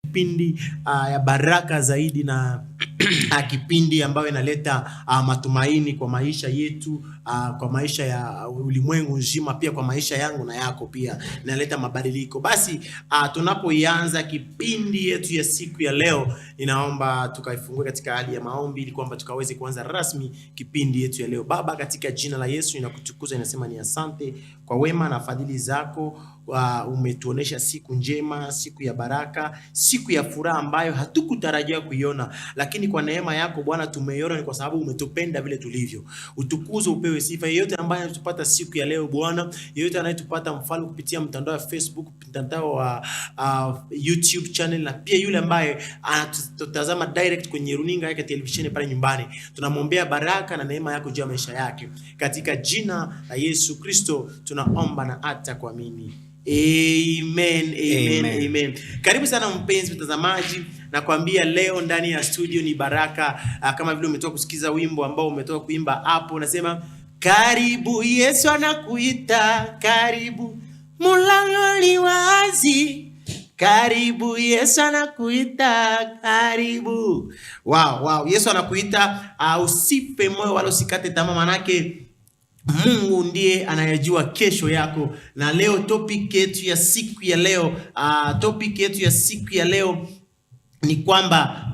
Kipindi ya baraka zaidi na kipindi ambayo inaleta matumaini kwa maisha yetu, kwa maisha ya ulimwengu nzima, pia kwa maisha yangu na yako pia inaleta mabadiliko. Basi tunapoianza kipindi yetu ya siku ya leo, ninaomba tukaifungue katika hali ya maombi ili kwamba tukaweze kuanza rasmi kipindi yetu ya leo. Baba, katika jina la Yesu ninakutukuza, ninasema ni asante kwa wema na fadhili zako. Umetuonesha siku njema, siku ya baraka, siku ya furaha ambayo hatukutarajia kuiona, lakini kwa neema yako Bwana tumeiona. Ni kwa sababu umetupenda vile tulivyo. Utukuzo upewe sifa. Yeyote ambaye anatupata siku ya leo Bwana, yeyote anayetupata mfano kupitia mtandao wa Facebook, mtandao wa YouTube channel, na pia yule ambaye anatutazama direct kwenye runinga yake televisheni pale nyumbani, tunamwombea baraka na neema yako juu ya maisha yake, katika jina la Yesu Kristo tunaomba na hata kuamini. Amen, amen, amen, amen. Karibu sana mpenzi mtazamaji, na kuambia leo ndani ya studio ni baraka. Kama vile umetoka kusikiza wimbo ambao umetoka kuimba hapo, unasema karibu Yesu anakuita, karibu mlango ni wazi, karibu Yesu anakuita, karibu. Wow, Yesu anakuita. Usife moyo wala usikate tamaa, manake Mungu ndiye anayejua kesho yako. Na leo topic yetu ya siku ya leo ni kwamba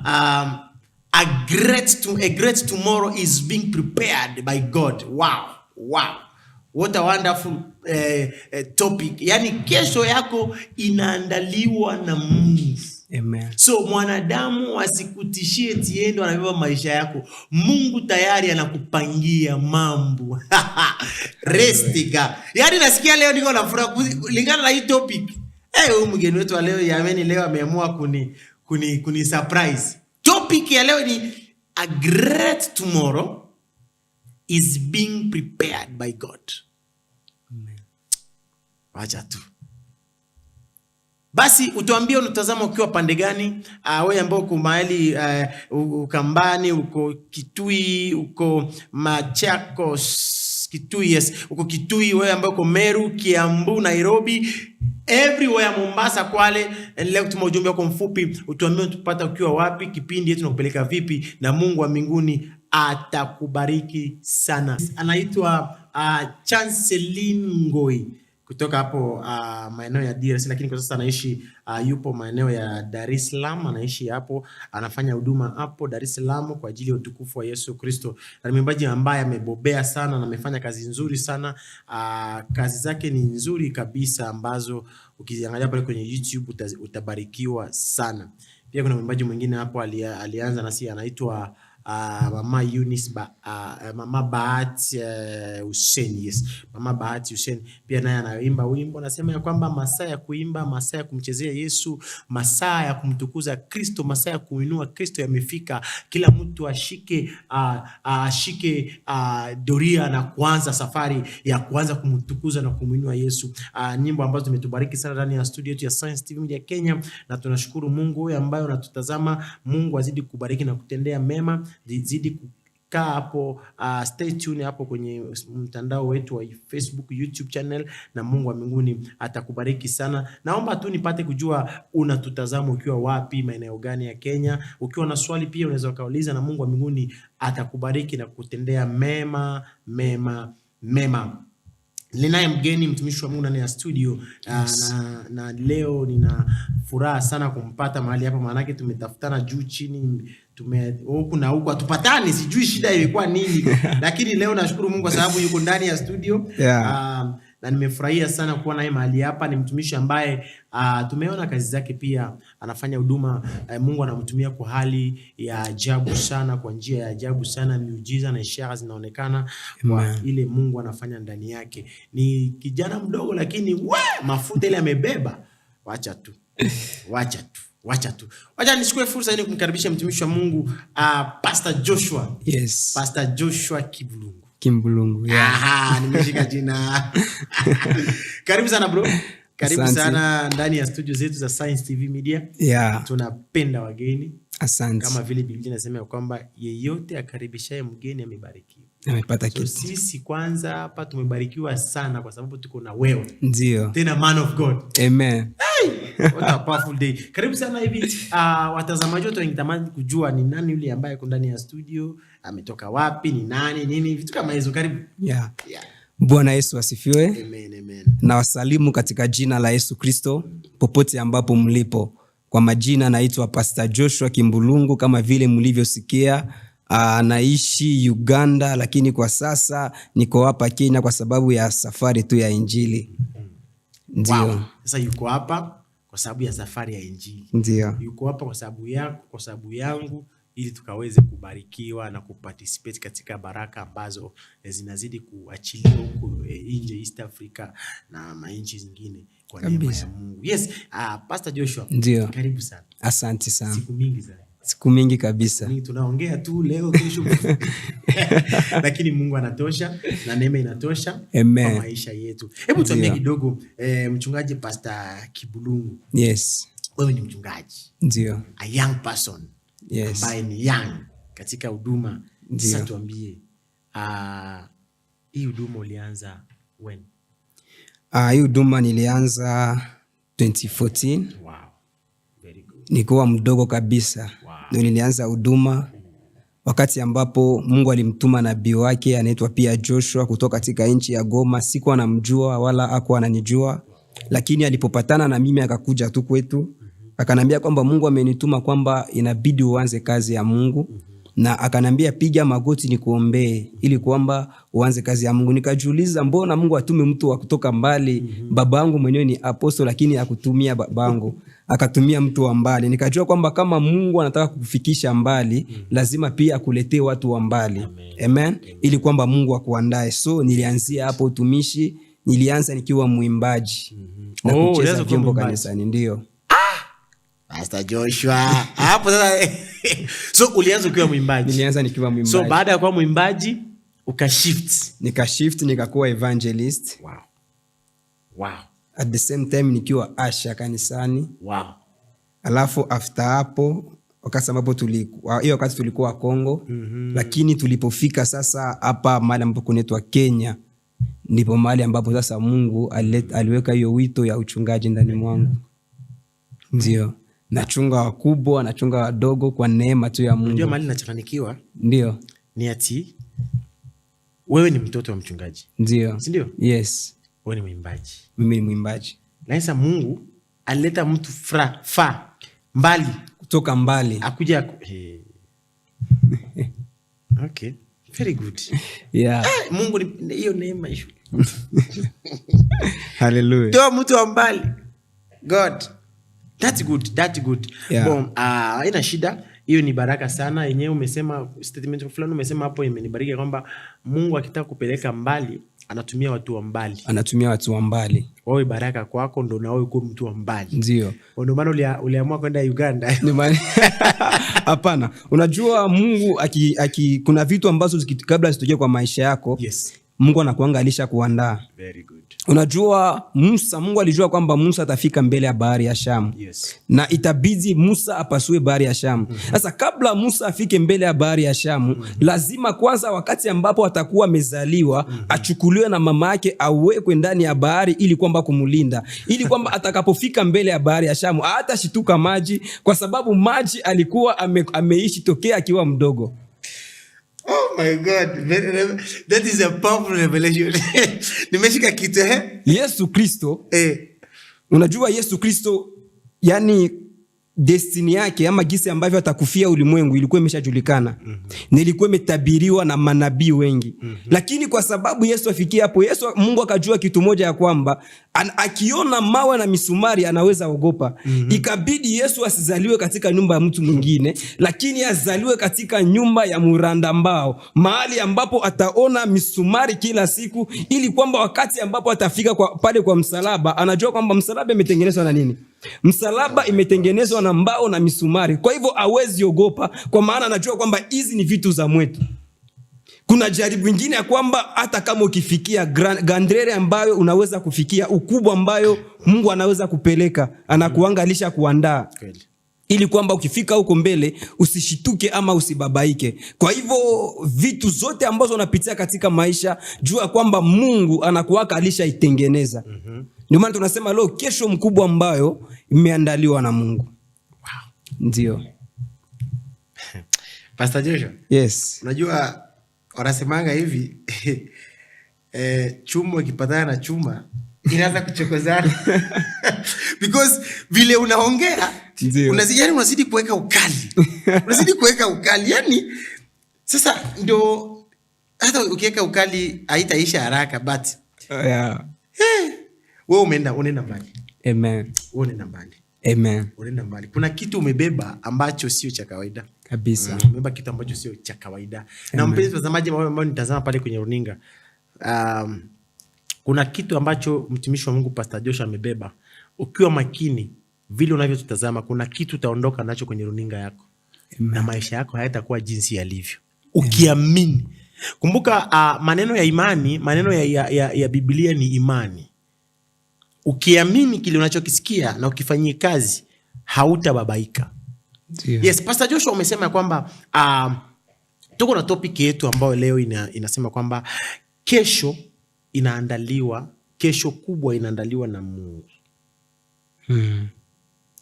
a great tomorrow is being prepared by God. Wow. What a wonderful topic. Yani kesho yako inaandaliwa na Mungu. Amen. So mwanadamu asikutishie tiendo anabeba maisha yako. Mungu tayari anakupangia mambo. Restika. Yani nasikia leo niko na furaha kulingana na hii topic. Huyu mgeni wetu leo yameni leo ameamua kuni surprise. Topic ya leo ni a great tomorrow is being prepared by God. Amen. Wacha tu. Basi utuambie unatazama ukiwa pande gani? Wewe ambao uko mahali Ukambani, uko Kitui, uko Machakos, Kitui, yes, uko Kitui, wewe ambao uko Meru, Kiambu, Nairobi, everywhere, Mombasa, Kwale. Leo tuma ujumbe wako mfupi, utuambie unatupata ukiwa wapi, kipindi yetu nakupeleka vipi, na Mungu wa mbinguni atakubariki sana. Anaitwa Chanceline Ngoi kutoka hapo maeneo ya DRC, lakini kwa sasa anaishi yupo maeneo ya Dar es Salaam. Anaishi hapo, anafanya huduma hapo Dar es Salaam kwa ajili ya utukufu wa Yesu Kristo. Na mwimbaji ambaye amebobea sana na amefanya kazi nzuri sana. Kazi zake ni nzuri kabisa ambazo ukiziangalia pale kwenye YouTube utabarikiwa sana. Pia kuna mwimbaji mwingine hapo alianza nasi, anaitwa Mama Eunice Mama Bahati Hussein. Yes, Mama Bahati Hussein pia naye anaimba wimbo, anasema ya kwamba masaa ya kuimba, masaa ya kumchezea Yesu, masaa ya kumtukuza Kristo, masaa ya kuinua Kristo yamefika. Kila mtu ashike doria na kuanza safari ya kuanza kumtukuza na kumuinua Yesu. Nyimbo ambazo zimetubariki sana ndani ya studio yetu ya Science TV Media Kenya, na tunashukuru Mungu wewe ambaye unatutazama. Mungu azidi kubariki na kutendea mema. Zidi kukaa hapo, stay tuned hapo kwenye mtandao wetu wa Facebook, YouTube channel, na Mungu wa mbinguni atakubariki sana. Naomba tu nipate kujua unatutazama ukiwa wapi, maeneo gani ya Kenya. Ukiwa na swali pia unaweza kauliza, na Mungu wa mbinguni atakubariki na kutendea mema. Ninaye mgeni mtumishi wa Mungu ndani ya studio. Yes. Na leo nina furaha sana kumpata mahali hapa, maana yake tumetafutana juu chini, huku na huku hatupatani, sijui shida ilikuwa nini. Lakini leo nashukuru Mungu kwa sababu yuko ndani ya studio. Yeah. Na nimefurahia sana kuwa naye mahali hapa. Ni mtumishi ambaye tumeona kazi zake, pia anafanya huduma. Mungu anamtumia kwa hali ya ajabu sana, kwa njia ya ajabu sana. Miujiza na ishara zinaonekana kwa ile Mungu anafanya ndani yake. Ni kijana mdogo, lakini mafuta ile amebeba. Wacha tu. Wacha nichukue fursa hii kumkaribisha mtumishi wa Mungu, Pastor Joshua. Yes. Pastor Joshua Kimbulungu. Yeah. Nimeshika jina. Karibu sana bro. Karibu sana ndani ya studio zetu za Science TV Media. Yeah. Tunapenda wageni. Asante. Kama vile Biblia inasema kwamba yeyote akaribishaye mgeni amebarikiwa. Amepata kitu. Sisi kwanza hapa tumebarikiwa sana kwa sababu tuko na wewe. Ndio. Tena man of God. Amen. Hey! What a powerful day. Karibu sana hivi. Watazamaji wote wangetamani kujua ni nani yule ambaye yuko ndani ya studio, ametoka wapi, ni nani, nini, vitu kama hizo. Karibu. Yeah. Bwana Yesu asifiwe. Amen, amen. Na wasalimu katika jina la Yesu Kristo popote ambapo mlipo. Kwa majina naitwa Pastor Joshua Kimbulungu, kama vile mlivyosikia. Naishi Uganda, lakini kwa sasa niko hapa Kenya kwa sababu ya safari tu ya Injili. Ndio. Wow. Sasa yuko hapa kwa sababu ya safari ya Injili. Ndio. Yuko hapa kwa sababu yako, kwa sababu yangu, ili tukaweze kubarikiwa na kuparticipate katika baraka ambazo zinazidi kuachiliwa huko nje East Africa na mainchi zingine kwa neema ya Mungu. Yes, Pastor Joshua. Ndio. Karibu sana. Asante sana. Siku mingi sana. Siku mingi kabisa. Mingi tunaongea tu leo kesho. Lakini Mungu anatosha na neema inatosha. Amen. Kwa maisha yetu. Hebu tuambie kidogo, mchungaji Pastor Kibulungu. Yes. Wewe ni mchungaji. Ndio. A young person. Yes. Ambaye ni young katika huduma. Sasa tuambie, hii huduma ulianza when? Hii huduma nilianza 2014. Wow. Very good. Nikuwa mdogo kabisa. Wow. Ndio nilianza huduma wakati ambapo Mungu alimtuma nabii wake anaitwa pia Joshua kutoka katika nchi ya Goma. Sikuwa namjua wala hakuwa ananijua, lakini alipopatana na mimi akakuja tu kwetu. Akanambia kwamba Mungu amenituma kwamba inabidi uanze kazi ya Mungu. Na akanambia piga magoti nikuombee ili kwamba uanze kazi ya Mungu. Nikajiuliza, mbona Mungu atume mtu wa kutoka mbali? Babangu mwenyewe ni apostle, lakini hakutumia babangu, akatumia mtu wa mbali. Nikajua kwamba kama Mungu anataka kukufikisha mbali, lazima pia akuletee watu wa mbali. Amen. Ili kwamba Mungu akuandae. So nilianzia hapo utumishi. Nilianza nikiwa mwimbaji na kucheza vyombo kanisani. Ndio. Pastor Joshua. Hapo sasa. So ulianza ukiwa mwimbaji? Nilianza nikiwa mwimbaji. So baada ya kuwa mwimbaji ukashift? Nikashift nikakuwa evangelist. Wow. Wow. At the same time nikiwa usher kanisani. Wow. Alafu after hapo wakati ambapo tulikuwa Kongo, lakini tulipofika sasa hapa mahali ambapo kunaitwa Kenya, ndipo mahali ambapo sasa Mungu aliweka hiyo wito ya uchungaji ndani mwangu. Ndio. Nachunga wakubwa, nachunga wadogo kwa neema tu ya Mungu. Unajua mahali nachanganikiwa? Ndio. Ni ati wewe ni mtoto wa mchungaji. Ndio. Si ndio? Yes. Wewe ni mwimbaji. Mimi ni mwimbaji. Na sasa Mungu alileta mtu mbali, kutoka mbali, akuja Okay. Very good. Yeah. Mungu ni hiyo neema hiyo. Hallelujah. Toa mtu wa mbali. God. That's good. That's good. Yeah. Bon, haina shida. Hiyo ni baraka sana. Yenyewe umesema statement fulani, umesema hapo imenibariki kwamba Mungu akitaka kupeleka mbali anatumia watu wa mbali. Anatumia watu wa mbali. Wewe baraka kwako ndo na wewe uko mtu wa mbali. Ndio. Ndio maana uliamua kwenda Uganda. Hapana. Unajua Mungu kuna vitu ambazo kabla zitokee kwa maisha yako. Yes. Mungu anakuangalisha kuandaa. Very good. Unajua Mungu alijua kwamba Musa atafika mbele ya bahari ya Shamu. Yes. Na itabidi Musa apasue bahari ya Shamu. Sasa kabla Musa afike mbele ya bahari ya Shamu, lazima kwanza wakati ambapo atakuwa amezaliwa, achukuliwe na mama yake awekwe ndani ya bahari ili kwamba kumulinda. Ili kwamba atakapofika mbele ya bahari ya Shamu, hatashituka maji kwa sababu maji alikuwa ameishi tokea akiwa mdogo. Oh my God. That is a powerful revelation. Nimeshika kitu Yesu Kristo. Unajua Yesu Kristo, yani destiny yake ama gisi ambavyo atakufia ulimwengu ilikuwa imeshajulikana. Na ilikuwa imetabiriwa na manabii wengi. Lakini kwa sababu Yesu afikia hapo, Mungu akajua kitu moja ya kwamba akiona mawe na misumari anaweza ogopa. Ikabidi Yesu asizaliwe katika nyumba ya mtu mwingine, lakini azaliwe katika nyumba ya muranda mbao, mahali ambapo ataona misumari kila siku, ili kwamba wakati ambapo atafika pale kwa msalaba, anajua kwamba msalaba imetengenezwa na nini? Msalaba imetengenezwa na mbao na misumari. Kwa hivyo hawezi ogopa, kwa maana anajua kwamba hizi ni vitu za mwetu. Kuna jaribu ingine ya kwamba hata kama ukifikia grandeur ambayo unaweza kufikia, ukubwa ambayo Mungu anaweza kupeleka, anakuangalisha kuandaa. ili kwamba ukifika huko mbele usishituke ama usibabaike. Kwa hivyo vitu zote ambazo unapitia katika maisha, jua kwamba Mungu anakuwaka alishaitengeneza. Ndio maana tunasema leo kesho mkubwa ambayo imeandaliwa na Mungu. Wow. Ndio. Pastor Joshua. Yes. Unajua wanasemanga hivi chuma ikipatana na chuma inaanza kuchokozana. Because vile unaongea unazidi kuweka ukali. Unazidi kuweka ukali. Yani sasa ndio hata ukiweka ukali haitaisha haraka but yeah. Wewe unaenda mbali. Amen. Wewe unaenda mbali. Amen. Unaenda mbali. Kuna kitu umebeba ambacho sio cha kawaida. Kabisa. Umebeba kitu ambacho sio cha kawaida. Amen. Na mpenzi mtazamaji ambao nitazama pale kwenye runinga, kuna kitu ambacho mtumishi wa Mungu Pastor Joshua amebeba. Ukiwa makini vile unavyotazama, kuna kitu utaondoka nacho kwenye runinga yako. Amen. Na maisha yako hayatakuwa jinsi yalivyo. Ukiamini. Kumbuka maneno ya imani, maneno ya Biblia ni imani. Ukiamini kile unachokisikia na ukifanyia kazi, hautababaika. Yeah. Yes, Pastor Joshua umesema kwamba tuko na topic yetu ambayo leo inasema kwamba kesho kubwa inaandaliwa na Mungu.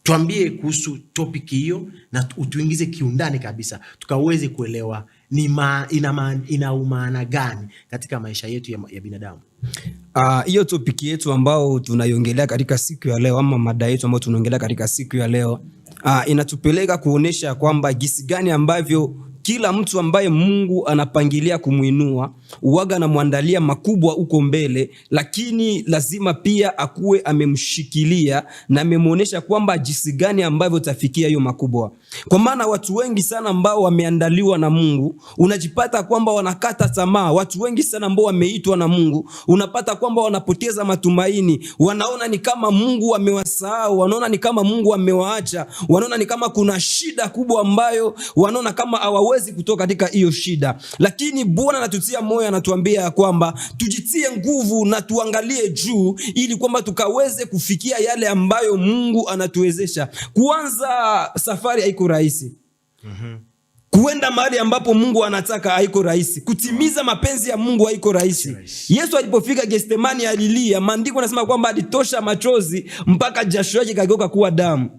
Tuambie kuhusu topic hiyo na utuingize kiundani kabisa tukaweze kuelewa ina maana gani katika maisha yetu ya binadamu. Hiyo topic yetu ambao tunaiongelea katika siku ya leo, ama mada yetu ambao tunaongelea katika siku ya leo, inatupeleka kuonesha kwamba jinsi gani ambavyo kila mtu ambaye Mungu anapangilia kumuinua uwaga na muandalia makubwa uko mbele, lakini lazima pia akuwe amemshikilia na amemuonesha kwamba jinsi gani ambavyo tafikia hiyo makubwa. Kwa maana watu wengi sana ambao wameandaliwa na Mungu, unajipata kwamba wanakata tamaa. Watu wengi sana ambao wameitwa na Mungu, unapata kwamba wanapoteza matumaini. Wanaona ni kama Mungu amewasahau, wanaona ni kama Mungu amewaacha, wanaona ni kama kuna shida kubwa ambayo wanaona kama hawawezi kutoka katika hiyo shida. Lakini Bwana anatutia moyo, anatuambia kwamba tujitie nguvu na tuangalie juu ili kwamba tukaweze kufikia yale ambayo Mungu anatuwezesha. Kuanza safari haiko rahisi. Kuenda mahali ambapo Mungu anataka haiko rahisi. Kutimiza mapenzi ya Mungu haiko rahisi. Yesu alipofika Getsemani alilia. Maandiko yanasema kwamba alitosha machozi mpaka jasho yake kageuka kuwa damu.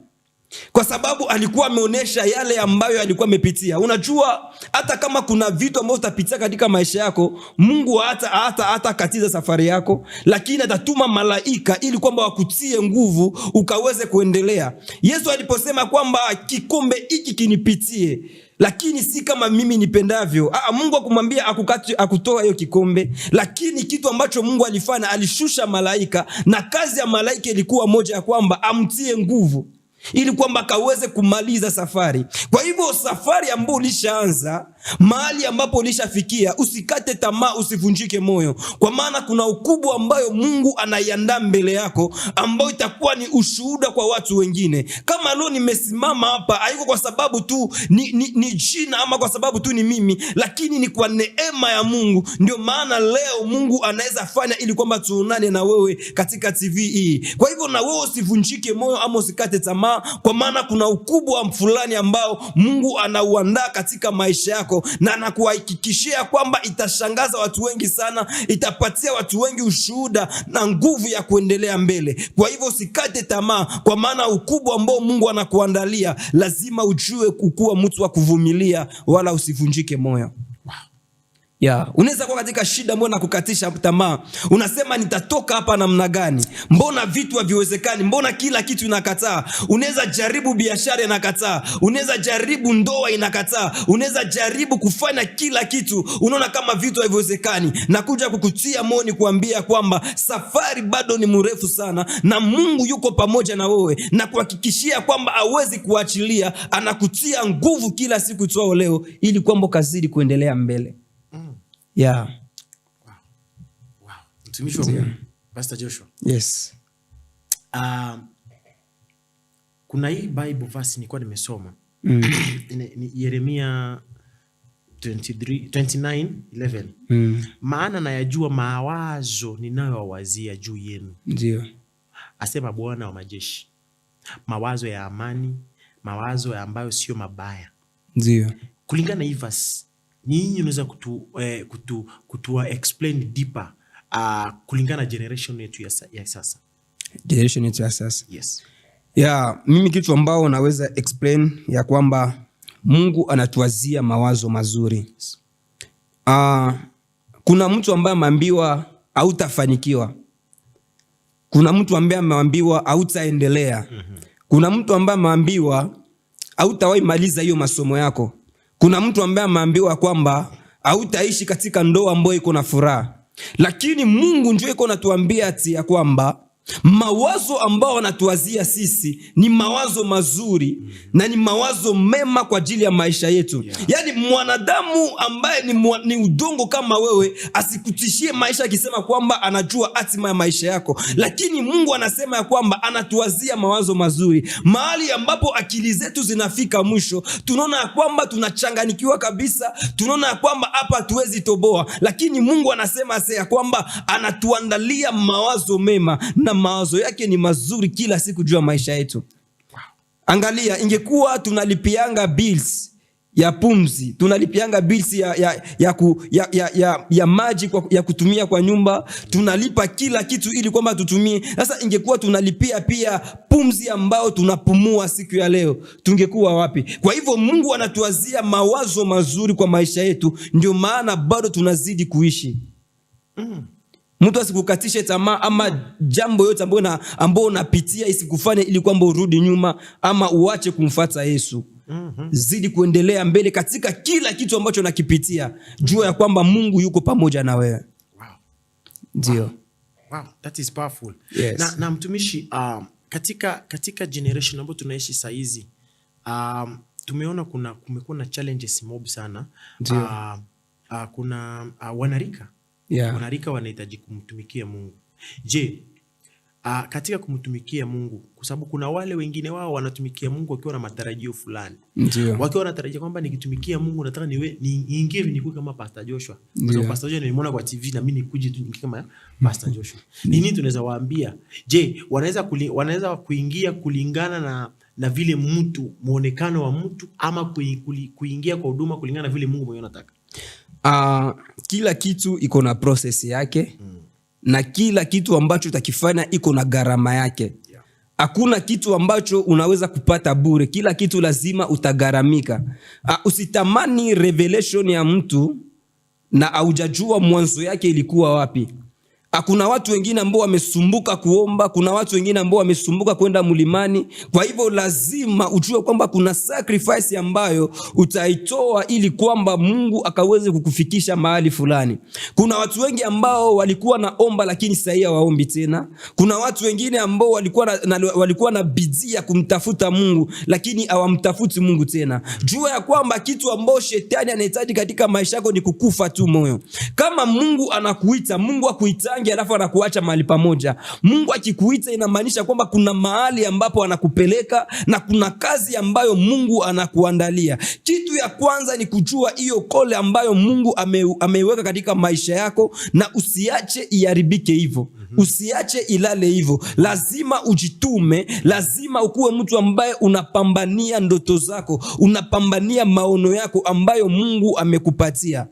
Kwa sababu alikuwa ameonesha yale ambayo alikuwa amepitia. Unajua hata kama kuna vitu ambavyo utapitia katika maisha yako, Mungu hata katiza safari yako, lakini atatuma malaika ili kwamba wakutie nguvu ukaweze kuendelea. Yesu aliposema kwamba kikombe hiki kinipitie, lakini si kama mimi nipendavyo. Mungu akumwambia akutoa hiyo kikombe, lakini kitu ambacho Mungu alifanya, alishusha malaika, na kazi ya malaika ilikuwa moja, ya kwamba amtie nguvu ili kwamba kaweze kumaliza safari. Kwa hivyo safari ambayo ulishaanza, mahali ambapo ulishafikia, usikate tamaa, usivunjike moyo, kwa maana kuna ukubwa ambayo Mungu anaiandaa mbele yako, ambao itakuwa ni ushuhuda kwa watu wengine. Kama leo nimesimama hapa, haiko kwa sababu tu ni jina ama kwa sababu tu ni mimi, lakini ni kwa neema ya Mungu. Ndio maana leo Mungu anaweza fanya ili kwamba tuonane na wewe katika TV hii. Kwa hivyo na wewe usivunjike moyo ama usikate tamaa, kwa maana kuna ukubwa fulani ambao Mungu anauandaa katika maisha yako, na anakuhakikishia kwamba itashangaza watu wengi sana, itapatia watu wengi ushuhuda na nguvu ya kuendelea mbele. Kwa hivyo usikate tamaa, kwa maana ukubwa ambao Mungu anakuandalia, lazima ujue kukuwa mtu wa kuvumilia, wala usivunjike moyo. Unaweza kuwa katika shida, mbona kukatisha tamaa? Unasema nitatoka hapa namna gani? Mbona vitu haviwezekani? Mbona kila kitu inakataa? Unaweza jaribu biashara inakataa, unaweza jaribu ndoa inakataa, unaweza jaribu kufanya kila kitu, unaona kama vitu haviwezekani. Na kuja kukutia moyo ni kuambia kwamba safari bado ni mrefu sana, na Mungu yuko pamoja na wewe, na kuhakikishia kwamba hawezi kuachilia. Anakutia nguvu kila siku tuao leo, ili kwamba kazidi kuendelea mbele. Wow. Mtumishi wa Mungu Pastor Joshua. Yes. Kuna hii Bible verse nilikuwa nimesoma. Ni Yeremia 29:11. Maana nayajua mawazo ninayowazia juu yenu. Ndio. Asema Bwana wa majeshi. Mawazo ya amani mawazo ambayo sio mabaya. Ndio. Kulingana na Ivas, nini unaweza kutu explain deeper kulingana na generation yetu ya sasa? Generation yetu ya sasa. Yes. Mimi kitu ambao naweza explain ya kwamba Mungu anatuwazia mawazo mazuri. Yes. Kuna mtu ambaye ameambiwa hautafanikiwa. Kuna mtu ambaye ameambiwa hautaendelea. Kuna mtu ambaye ameambiwa hautawahi maliza hiyo masomo yako. Kuna mtu ambaye ameambiwa kwamba hautaishi katika ndoa ambayo iko na furaha. Lakini Mungu ndio iko anatuambia ati ya kwamba mawazo ambao anatuwazia sisi ni mawazo mazuri na ni mawazo mema kwa ajili ya maisha yetu. Yaani mwanadamu ambaye ni udongo kama wewe asikutishie maisha akisema kwamba anajua hatima ya maisha yako. Lakini Mungu anasema ya kwamba anatuwazia mawazo mazuri. Mahali ambapo akili zetu zinafika mwisho, tunaona ya kwamba tunachanganikiwa kabisa, tunaona ya kwamba hapa hatuwezi toboa. Lakini Mungu anasema ya kwamba anatuandalia mawazo mema na mawazo yake ni mazuri kila siku juu ya maisha yetu. Wow. Angalia, ingekuwa tunalipianga bills ya pumzi, tunalipianga bills ya maji ya kutumia kwa nyumba, tunalipa kila kitu ili kwamba tutumie. Sasa ingekuwa tunalipia pia pumzi ambao tunapumua siku ya leo, tungekuwa wapi? Kwa hivyo Mungu anatuwazia mawazo mazuri kwa maisha yetu, ndio maana bado tunazidi kuishi. Mtu asikukatishe tamaa ama jambo yote ambao unapitia isikufanye ili kwamba urudi nyuma ama uache kumfuata Yesu. Zidi kuendelea mbele katika kila kitu ambacho unakipitia. Jua ya kwamba Mungu yuko pamoja na wewe. Wow. Ndio. Wow, that is powerful. Yes. Na mtumishi, katika generation ambayo tunaishi saa hizi, tumeona kumekuwa na challenges mob sana. Kuna wanarika. Wanarika wanahitaji kumtumikia Mungu. Je, katika kumtumikia Mungu, kwa sababu kuna wale wengine wao wanatumikia Mungu wakiwa na matarajio fulani. Wakiwa wanatarajia kwamba nikitumikia Mungu nataka niingie nikuwe kama Pastor Joshua. Kwa sababu Pastor Joshua nimeona kwa TV na mimi nikuje tu kama Pastor Joshua. Nini tunaweza waambia? Je, wanaweza kuingia kulingana na vile mtu, muonekano wa mtu, ama kuingia kwa huduma kulingana na vile Mungu mwenyewe anataka? Kila kitu iko na process yake. Na kila kitu ambacho utakifanya iko na gharama yake. Hakuna kitu ambacho unaweza kupata bure. Kila kitu lazima utagharamika. Usitamani revelation ya mtu na haujajua mwanzo yake ilikuwa wapi. Kuna watu wengine ambao wamesumbuka kuomba, kuna watu wengine ambao wamesumbuka kwenda mlimani. Kwa hivyo lazima ujue kwamba kuna sacrifice ambayo utaitoa ili kwamba Mungu akaweze kukufikisha mahali fulani. Kuna watu wengi ambao walikuwa naomba lakini sasa hawaombi tena. Kuna watu wengine ambao walikuwa na bidii ya kumtafuta Mungu lakini hawamtafuti Mungu tena. Jua ya kwamba kitu ambao shetani anahitaji katika maisha yako ni kukufa tu moyo. Kama Mungu anakuita, Mungu akuitangi alafu anakuacha mahali pamoja. Mungu akikuita inamaanisha kwamba kuna mahali ambapo anakupeleka na kuna kazi ambayo Mungu anakuandalia. Kitu ya kwanza ni kujua hiyo kole ambayo Mungu ameiweka katika maisha yako, na usiache iharibike hivyo. Usiache ilale hivyo. Lazima ujitume, lazima ukuwe mtu ambaye unapambania ndoto zako, unapambania maono yako ambayo Mungu amekupatia.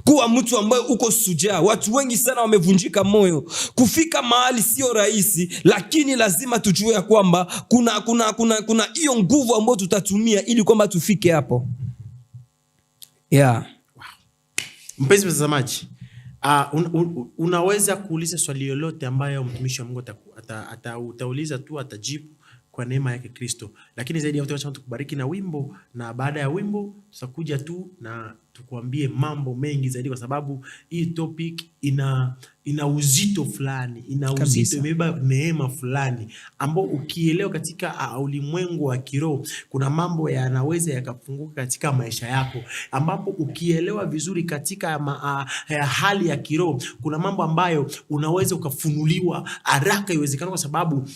Kuwa mtu ambaye uko shujaa. Watu wengi sana wamevunjika moyo. Kufika mahali sio rahisi, lakini lazima tujue ya kwamba kuna hiyo nguvu ambayo tutatumia ili kwamba tufike hapo. Wow. Mpenzi mtazamaji, unaweza kuuliza swali lolote ambayo mtumishi wa Mungu atauliza tu, atajibu kwa neema yake Kristo. Lakini zaidi ya yote wacha tukubariki na wimbo, na baada ya wimbo tutakuja tu na tukuambie mambo mengi zaidi, kwa sababu hii topic ina uzito fulani, imebeba neema fulani ambao ukielewa katika ulimwengu wa kiroho kuna mambo yanaweza yakafunguka katika maisha yako, ambapo ukielewa vizuri katika hali ya kiroho kuna mambo ambayo unaweza ukafunuliwa haraka iwezekana, kwa sababu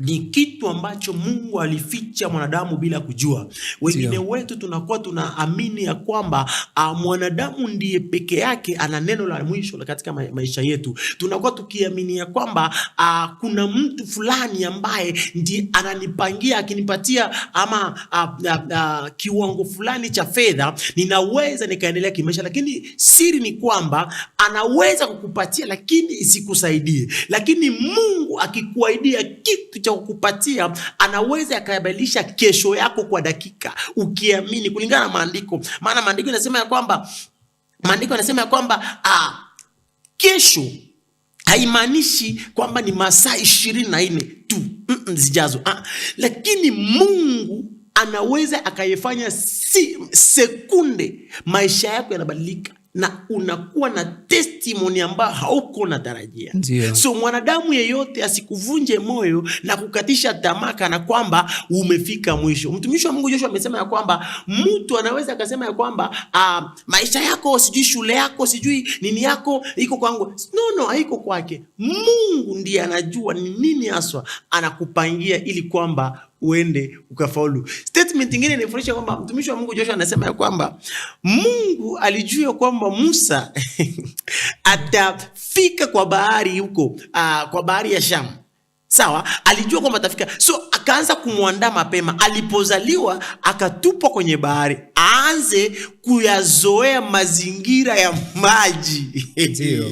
ni kitu ambacho Mungu alificha mwanadamu bila kujua. Wengine wetu tunakuwa tunaamini ya kwamba mwanadamu ndiye peke yake ana neno la mwisho katika maisha yetu. Tunakuwa tukiamini ya kwamba kuna mtu fulani ambaye ndiye ananipangia, akinipatia ama kiwango fulani cha fedha, ninaweza nikaendelea kimaisha. Lakini siri ni kwamba anaweza kukupatia lakini isikusaidie. Lakini Mungu akikuahidia kitu cha kukupatia, anaweza akabadilisha kesho yako kwa dakika, ukiamini kulingana na maandiko. Maana maandiko yanasema ya kwamba kesho haimaanishi kwamba ni masaa 24 tu zijazo. Lakini Mungu anaweza akayefanya sekunde maisha yako yanabadilika, na unakuwa na testimony ambayo hauko na tarajia. So mwanadamu yeyote asikuvunje moyo na kukatisha tamaa kana kwamba umefika mwisho. Mtumishi wa Mungu Joshua amesema ya kwamba mtu anaweza akasema ya kwamba maisha yako, sijui shule yako, sijui nini yako iko kwangu. No, haiko kwake. Mungu ndiye anajua ni nini haswa anakupangia ili kwamba uende ukafaulu. Statement nyingine inafundisha kwamba mtumishi wa Mungu Joshua anasema ya kwamba Mungu alijua kwamba Musa atafika kwa bahari huko, kwa bahari ya Shamu. Sawa, alijua kwamba atafika. So akaanza kumwandaa mapema. Alipozaliwa akatupwa kwenye bahari, aanze kuyazoea mazingira ya maji. Ndio.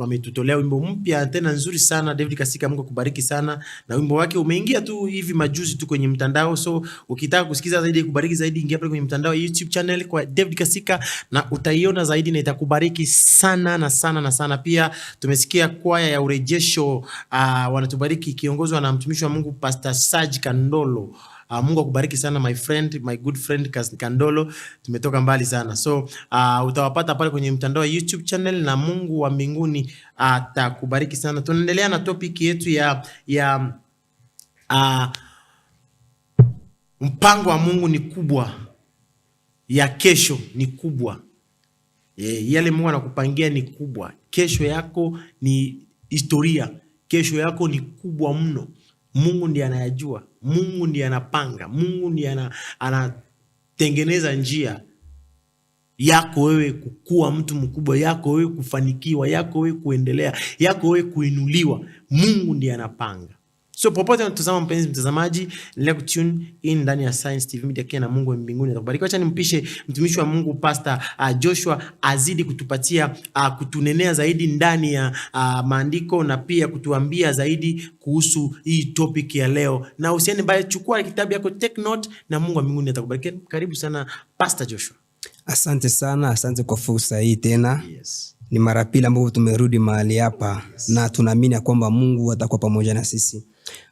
Ametutolea wimbo mpya tena nzuri sana David Kasika. Mungu akubariki sana, na wimbo wake umeingia tu hivi majuzi tu kwenye mtandao. So ukitaka kusikiza zaidi, kubariki zaidi, ingia pale kwenye mtandao YouTube channel kwa David Kasika na utaiona zaidi na itakubariki sana na sana na sana. Pia tumesikia kwaya ya urejesho wanatubariki kiongozwa na mtumishi wa Mungu Pastor Serge Kandolo. Mungu akubariki sana my friend, my good friend Kandolo. Tumetoka mbali sana. So utawapata pale kwenye mtandao wa YouTube channel, na Mungu wa mbinguni atakubariki sana. Tunaendelea na topic yetu ya mpango wa Mungu ni kubwa, ya kesho ni kubwa. Yale Mungu anakupangia ni kubwa. Kesho yako ni historia. Kesho yako ni kubwa mno. Mungu ndiye anayajua. Mungu ndiye anapanga. Mungu ndiye anatengeneza njia yako wewe kukua mtu mkubwa, yako wewe kufanikiwa, yako wewe kuendelea, yako wewe kuinuliwa. Mungu ndiye anapanga. So popote unatazama mpenzi mtazamaji, endelea kutune in ndani ya Science TV Media Kenya, na Mungu wa mbinguni atakubariki. Acha nimpishe mtumishi wa Mungu Pastor Joshua azidi kutupatia kutunenea zaidi ndani ya maandiko, na pia kutuambia zaidi kuhusu hii topic ya leo. Na usiende mbali, chukua kitabu yako, take note, na Mungu wa mbinguni atakubariki. Karibu sana Pastor Joshua. Asante sana, asante kwa fursa hii tena. Yes. Ni mara pili ambapo tumerudi mahali hapa. Yes. Na tunaamini kwamba Mungu atakuwa pamoja na sisi.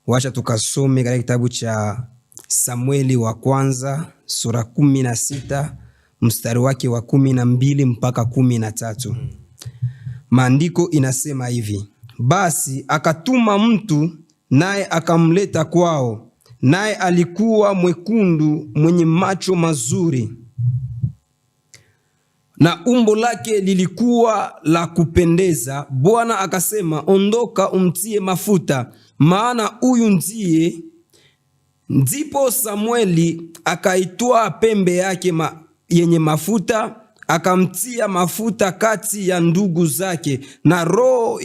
Wacha tukasome katika kitabu cha Samueli wa kwanza sura 16 mstari wake wa 12 mpaka 13. Maandiko inasema hivi: basi akatuma mtu, naye akamleta kwao, naye alikuwa mwekundu, mwenye macho mazuri, na umbo lake lilikuwa la kupendeza. Bwana akasema, ondoka umtie mafuta, maana huyu ndiye. Ndipo Samueli akaitoa pembe yake yenye mafuta, akamtia mafuta kati ya ndugu zake, na roho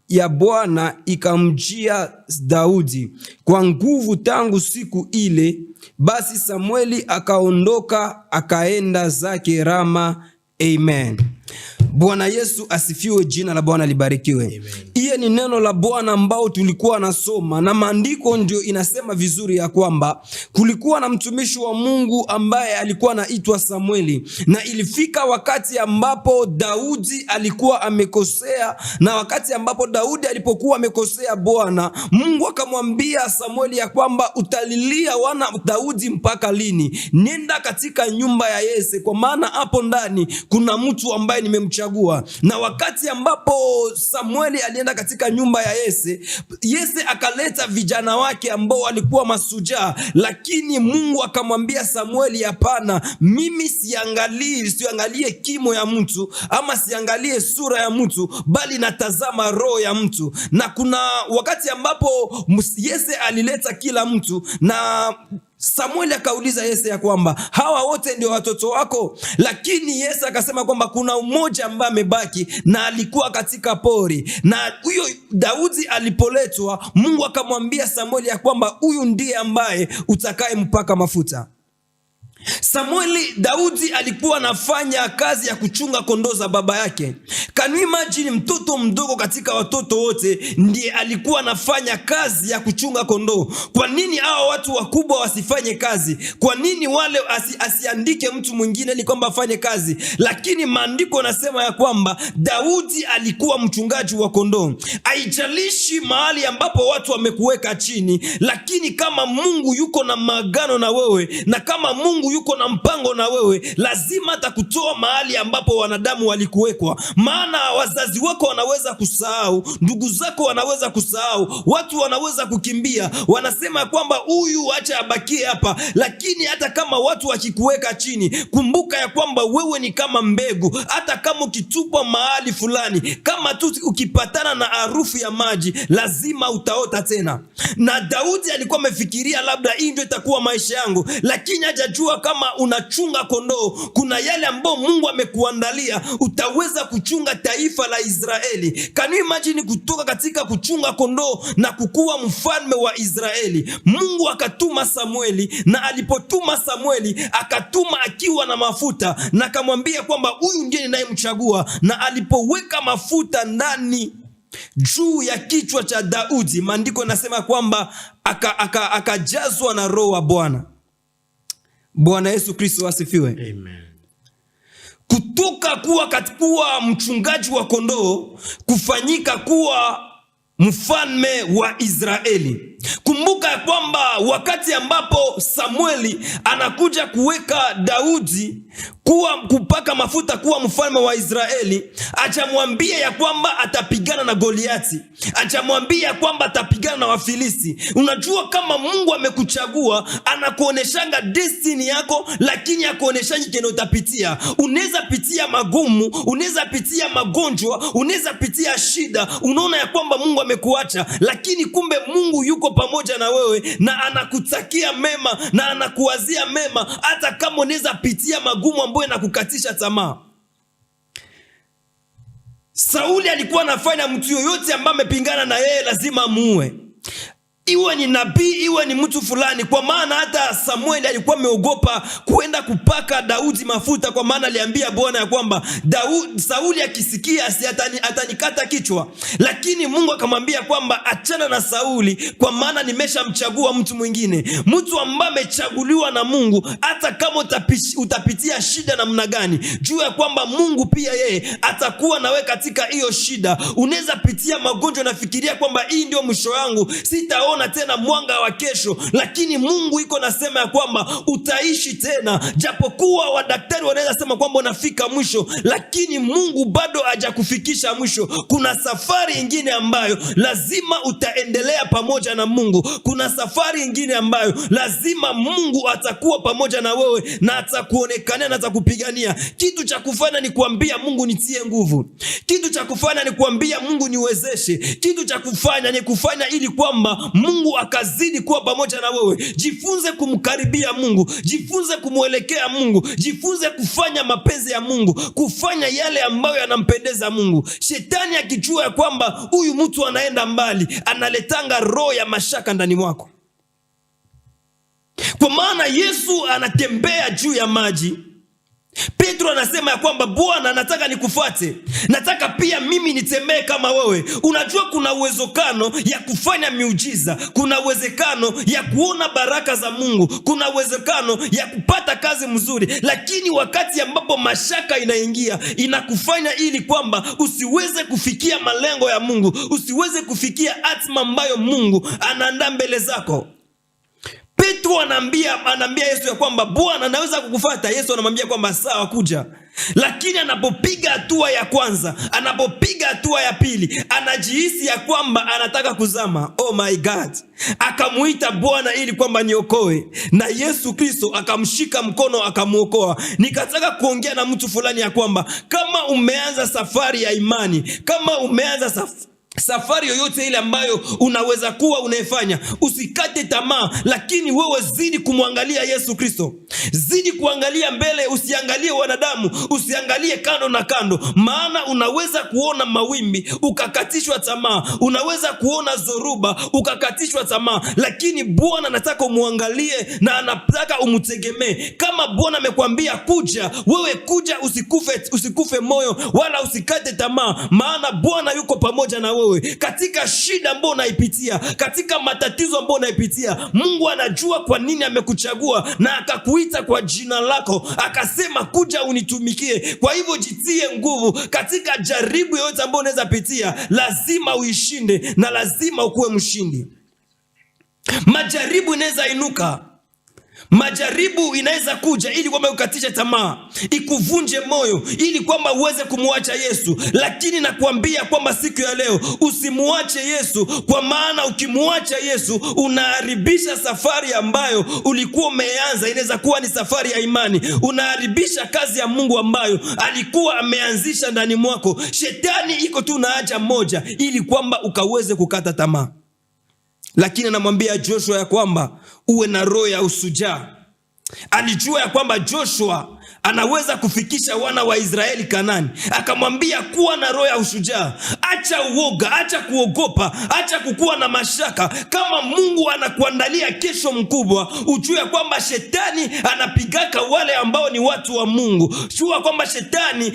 ya Bwana ikamjia Daudi kwa nguvu tangu siku ile. Basi Samueli akaondoka akaenda zake Rama. Amen. Bwana Yesu asifiwe, jina la Bwana libarikiwe. Iye ni neno la Bwana ambao tulikuwa nasoma, na maandiko ndio inasema vizuri ya kwamba kulikuwa na mtumishi wa Mungu ambaye alikuwa anaitwa Samueli, na ilifika wakati ambapo Daudi alikuwa amekosea, na wakati ambapo Daudi alipokuwa amekosea, Bwana Mungu akamwambia Samueli ya kwamba utalilia wana Daudi mpaka lini? Nenda katika nyumba ya Yese, kwa maana hapo ndani kuna mtu ambaye nimemchagua kumchagua. Na wakati ambapo Samueli alienda katika nyumba ya Yese akaleta vijana wake ambao walikuwa masujaa, lakini Mungu akamwambia Samueli, hapana, mimi siangalie kimo ya mtu ama siangalie sura ya mtu, bali natazama roho ya mtu. Na kuna wakati ambapo Yese alileta kila mtu, na Samueli akauliza Yese ya kwamba hawa wote ndio watoto wako? Lakini Yese akasema kwamba kuna mmoja ambaye amebaki na alikuwa katika pori. Na huyo Daudi alipoletwa, Mungu akamwambia Samueli ya kwamba huyu ndiye ambaye utakayempaka mafuta. Daudi alikuwa anafanya kazi ya kuchunga kondoo za baba yake. Can you imagine, mtoto mdogo katika watoto wote ndiye alikuwa anafanya kazi ya kuchunga kondoo? Kwa nini hao watu wakubwa wasifanye kazi? Kwa nini wale asiandike mtu mwingine ili kwamba afanye kazi? Lakini maandiko yanasema ya kwamba Daudi alikuwa mchungaji wa kondoo. Haijalishi mahali ambapo watu wamekuweka chini, lakini kama Mungu yuko na maagano na wewe, na kama Mungu yuko na mpango na wewe, lazima atakutoa mahali ambapo wanadamu walikuwekwa. Maana wazazi wako wanaweza kusahau, ndugu zako wanaweza kusahau, watu wanaweza kukimbia, wanasema kwamba huyu acha abakie hapa. Lakini hata kama watu wakikuweka chini, kumbuka ya kwamba wewe ni kama mbegu. Hata kama ukitupwa mahali fulani, kama tu ukipatana na harufu ya maji, lazima utaota tena. Na Daudi alikuwa amefikiria labda hii ndio itakuwa maisha yangu, lakini hajajua kama unachunga kondoo, kuna yale ambao Mungu amekuandalia. Utaweza kuchunga taifa la Israeli. Can you imagine, kutoka katika kuchunga kondoo na kukuwa mfalme wa Israeli? Mungu akatuma Samueli, na alipotuma Samueli akatuma akiwa na mafuta, na akamwambia kwamba huyu ndiye ninayemchagua. Na alipoweka mafuta ndani juu ya kichwa cha Daudi, maandiko yanasema kwamba akajazwa na roho wa Bwana. Bwana Yesu Kristo asifiwe. Amen. Kutoka kuwa mchungaji wa kondoo kufanyika kuwa mfalme wa Israeli. Kumbuka kwamba wakati ambapo Samueli anakuja kuweka Daudi kupaka mafuta kuwa mfalme wa Israeli, achamwambia ya kwamba atapigana na Goliati, achamwambia kwamba atapigana na Wafilisti. Unajua kama Mungu amekuchagua, anakuoneshanga destiny yako, lakini akuoneshangi kile utapitia. Unaweza pitia magumu, unaweza pitia magonjwa, unaweza pitia shida, unaona ya kwamba Mungu amekuacha, lakini kumbe Mungu yuko pamoja na wewe, na anakutakia mema, na anakuwazia mema, hata kama unaweza pitia magumu ambayo yanakukatisha tamaa. Sauli alikuwa anafanya mtu yoyote ambaye amepingana na yeye lazima muue, iwe ni nabii, iwe ni mtu fulani. Kwa maana hata Samueli alikuwa ameogopa kuenda kupaka Daudi mafuta, kwa maana aliambia Bwana ya kwamba Sauli akisikia atanikata kichwa. Lakini Mungu akamwambia kwamba achana na Sauli, kwa maana nimeshamchagua mtu mwingine, mtu ambaye amechaguliwa na Mungu. Hata kama utapitia shida namna gani, jua ya kwamba Mungu pia yeye atakuwa nawe katika hiyo shida. Unaweza pitia magonjwa, nafikiria kwamba hii ndio mwisho wangu, sitaona tena mwanga wa kesho, lakini Mungu iko nasema ya kwamba utaishi tena. Japokuwa wadaktari wanaweza sema kwamba unafika mwisho, lakini Mungu bado hajakufikisha mwisho. Kuna safari nyingine ambayo lazima utaendelea pamoja na Mungu. Kuna safari nyingine ambayo lazima Mungu atakuwa pamoja na wewe, na atakuonekania na atakupigania. Kitu cha kufanya ni kuambia Mungu nitie nguvu. Kitu cha kufanya ni kuambia Mungu niwezeshe. Kitu cha kufanya ni kufanya ili kwamba Mungu akazidi kuwa pamoja na wewe. Jifunze kumkaribia Mungu, jifunze kumwelekea Mungu, jifunze kufanya mapenzi ya Mungu, kufanya yale ambayo yanampendeza Mungu. Shetani akijua ya kwamba huyu mtu anaenda mbali, analetanga roho ya mashaka ndani mwako. Kwa maana Yesu anatembea juu ya maji. Petro anasema ya kwamba Bwana, nataka nikufuate, nataka pia mimi nitembee kama wewe. Unajua kuna uwezekano ya kufanya miujiza, kuna uwezekano ya kuona baraka za Mungu, kuna uwezekano ya kupata kazi mzuri, lakini wakati ambapo mashaka inaingia, inakufanya ili kwamba usiweze kufikia malengo ya Mungu, usiweze kufikia hatima ambayo Mungu anaandaa mbele zako. Petro anaambia Yesu ya kwamba Bwana, naweza kukufuata. Yesu anamwambia kwamba sawa, kuja. Lakini anapopiga hatua ya kwanza, anapopiga hatua ya pili, anajihisi ya kwamba anataka kuzama. Oh my God! Akamuita Bwana ili kwamba niokoe, na Yesu Kristo akamshika mkono akamuokoa. Nikataka kuongea na mtu fulani ya kwamba kama umeanza safari ya imani, kama umeanza safari yoyote ile ambayo unaweza kuwa unaifanya, usikate tamaa, lakini wewe zidi kumwangalia Yesu Kristo. Zidi kuangalia mbele, usiangalie wanadamu, usiangalie kando na kando, maana unaweza kuona mawimbi ukakatishwa tamaa, unaweza kuona zoruba ukakatishwa tamaa, lakini Bwana anataka umuangalie na anataka umtegemee. Kama Bwana amekwambia kuja, wewe kuja, usikufe moyo wala usikate tamaa, maana Bwana yuko pamoja na wewe. Katika shida ambayo unaipitia, katika matatizo ambayo unaipitia, Mungu anajua kwa nini amekuchagua na akakuita kwa jina lako, akasema kuja unitumikie. Kwa hivyo jitie nguvu katika jaribu yote ambayo unaweza pitia, lazima uishinde na lazima ukuwe mshindi. Majaribu inaweza inuka, majaribu inaweza kuja ili kwamba ukatishe tamaa, ikuvunje moyo, ili kwamba uweze kumuacha Yesu. Lakini nakwambia kwamba siku ya leo usimuache Yesu, kwa maana ukimuacha Yesu unaharibisha safari ambayo ulikuwa umeanza. Inaweza kuwa ni safari ya imani, unaharibisha kazi ya Mungu ambayo alikuwa ameanzisha ndani mwako. Shetani iko tu na haja moja, ili kwamba ukaweze kukata tamaa. Lakini anamwambia Joshua ya kwamba uwe na roho ya usujaa. Alijua ya kwamba Joshua anaweza kufikisha wana wa Israeli Kanani. Akamwambia kuwa na roho ya ushujaa. Acha uoga, acha kuogopa, acha kukuwa na mashaka. Kama Mungu anakuandalia kesho mkubwa, ujue kwamba shetani anapigaka wale ambao ni watu wa Mungu. Jua kwamba shetani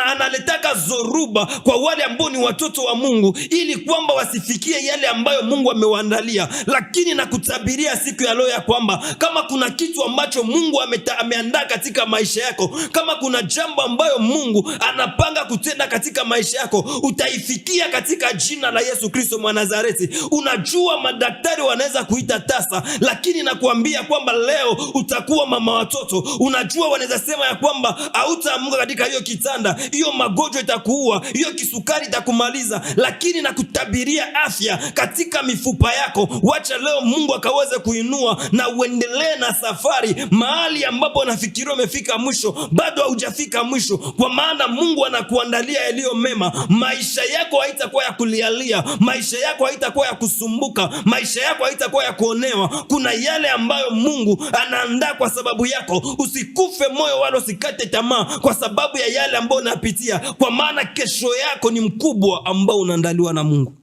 analetaka zoruba kwa wale ambao ni watoto wa Mungu, ili kwamba wasifikie yale ambayo Mungu amewaandalia. Lakini nakutabiria siku ya leo ya kwamba kama kuna kitu ambacho Mungu ameandaa katika maisha yako, kama kuna jambo ambayo Mungu anapanga kutenda katika maisha yako, utaifikia katika jina la Yesu Kristo mwa Nazareti. Unajua madaktari wanaweza kuita tasa, lakini nakuambia kwamba leo utakuwa mama watoto. Unajua wanaweza sema ya kwamba hautaamuka katika hiyo kitanda, hiyo magonjwa itakuua, hiyo kisukari itakumaliza, lakini nakutabiria afya katika mifupa yako. Wacha leo Mungu akaweze kuinua na uendelee na safari mahali ambapo unafikiria umefika mwisho, bado haujafika mwisho, kwa maana Mungu anakuandalia yaliyo mema. Maisha yako haitakuwa ya kulialia, maisha yako haitakuwa ya kusumbuka, maisha yako haitakuwa ya kuonewa. Kuna yale ambayo Mungu anaandaa kwa sababu yako. Usikufe moyo wala usikate tamaa kwa sababu ya yale ambayo unapitia, kwa maana kesho yako ni mkubwa ambao unaandaliwa na Mungu.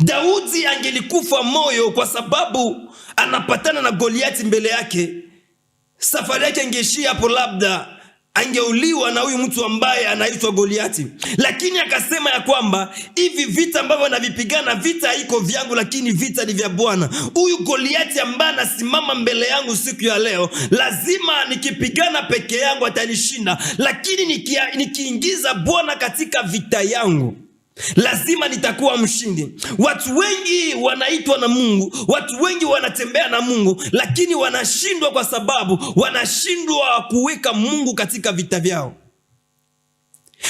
Daudi angelikufa moyo kwa sababu anapatana na Goliati mbele yake, safari yake ingeishia hapo, labda angeuliwa na huyu mtu ambaye anaitwa Goliati. Lakini akasema ya kwamba hivi vita ambavyo navipigana, vita haiko vyangu, lakini vita ni vya Bwana. Huyu Goliati ambaye anasimama mbele yangu siku ya leo, lazima nikipigana peke yangu atanishinda, lakini nikiingiza Bwana katika vita yangu, lazima nitakuwa mshindi. Watu wengi wanaitwa na Mungu, watu wengi wanatembea na Mungu, lakini wanashindwa kwa sababu wanashindwa kuweka Mungu katika vita vyao.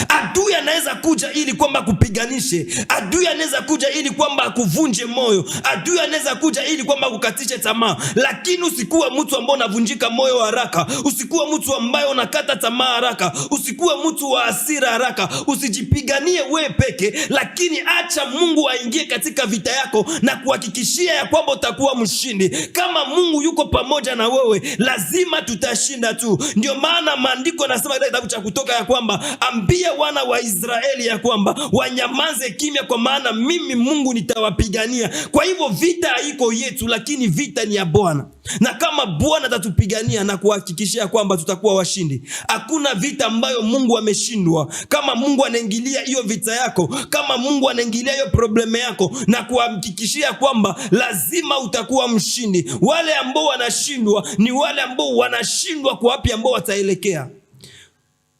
Adui anaweza kuja ili kwamba kupiganishe, adui anaweza kuja ili kwamba akuvunje moyo, adui anaweza kuja ili kwamba kukatishe tamaa, lakini usikuwe mtu ambaye unavunjika moyo haraka, usikuwe mtu ambaye unakata tamaa haraka, usikuwe mtu wa hasira haraka, usijipiganie wewe peke, lakini acha Mungu aingie katika vita yako na kuhakikishia ya kwamba utakuwa mshindi. Kama Mungu yuko pamoja na wewe, lazima tutashinda tu. Ndio maana maandiko yanasema katika kitabu cha Kutoka ya kwamba ambia wana wa Israeli ya kwamba wanyamaze kimya, kwa maana mimi Mungu nitawapigania. Kwa hivyo vita haiko yetu, lakini vita ni ya Bwana. Na kama Bwana atatupigania na kuhakikishia kwamba tutakuwa washindi, hakuna vita ambayo Mungu ameshindwa. Kama Mungu anaingilia hiyo vita yako, kama Mungu anaingilia hiyo probleme yako na kuhakikishia kwamba lazima utakuwa mshindi. Wale ambao wanashindwa ni wale ambao wanashindwa kwa wapi ambao wataelekea.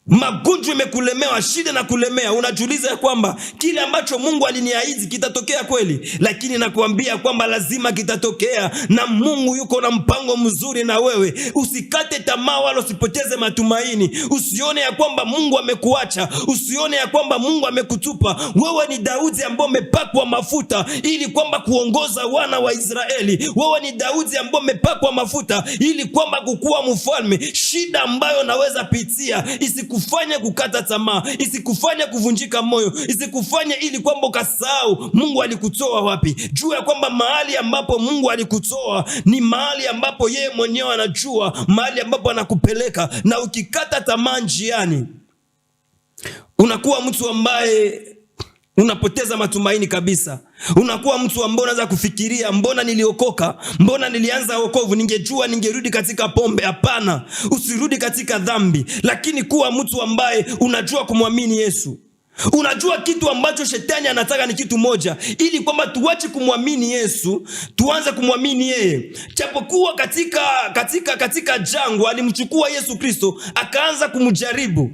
magonjwa imekulemewa, shida na kulemea, unajiuliza ya kwamba kile ambacho Mungu aliniahidi kitatokea kweli? Lakini nakuambia kwamba lazima kitatokea, na Mungu yuko na mpango mzuri na wewe. Usikate tamaa wala usipoteze matumaini. Usione ya kwamba Mungu amekuacha, usione ya kwamba Mungu amekutupa. Wewe ni Daudi ambaye umepakwa mafuta ili kwamba kuongoza wana wa Israeli. Wewe ni Daudi ambaye umepakwa mafuta ili kwamba kukuwa mfalme. Shida ambayo naweza pitia isikufanye kukata tamaa, isikufanye kuvunjika moyo, isikufanye ili kwamba ukasahau Mungu alikutoa wapi. Jua ya kwamba mahali ambapo Mungu alikutoa ni mahali ambapo yeye mwenyewe anajua mahali ambapo anakupeleka. Na ukikata tamaa njiani, unakuwa mtu ambaye unapoteza matumaini kabisa. Unakuwa mtu ambaye unaanza kufikiria, mbona niliokoka? Mbona nilianza wokovu? Ningejua ningerudi katika pombe. Hapana, usirudi katika dhambi, lakini kuwa mtu ambaye unajua kumwamini Yesu. Unajua kitu ambacho shetani anataka ni kitu moja, ili kwamba tuache kumwamini Yesu, tuanze kumwamini yeye. Japokuwa katika jangwa alimchukua Yesu Kristo akaanza kumjaribu,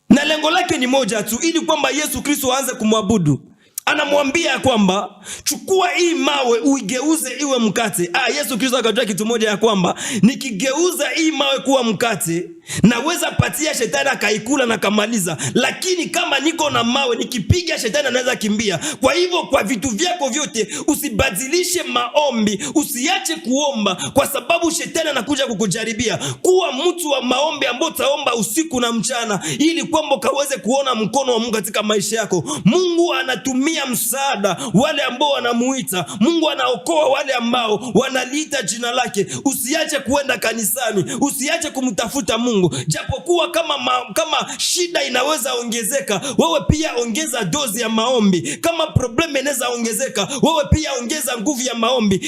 na lengo lake ni moja tu, ili kwamba Yesu Kristo aanze kumwabudu. Anamwambia kwamba chukua hii mawe uigeuze iwe mkate. Yesu Kristo akajua kitu moja ya kwamba nikigeuza hii mawe kuwa mkate naweza patia shetani akaikula na kamaliza, lakini kama niko na mawe nikipiga shetani anaweza kimbia. Kwa hivyo kwa vitu vyako vyote usibadilishe maombi, usiache kuomba kwa sababu shetani anakuja kukujaribia. Kuwa mtu wa maombi ambao utaomba usiku na mchana ili kwamba ukaweze kuona mkono wa Mungu katika maisha yako. Mungu anatumia msaada wale ambao wanamuita. Mungu anaokoa wale ambao wanaliita jina lake. Usiache kuenda kanisani, usiache kumtafuta Mungu. Japokuwa kama shida inaweza ongezeka, wewe pia ongeza dozi ya maombi. Kama problem inaweza ongezeka, wewe pia ongeza nguvu ya maombi.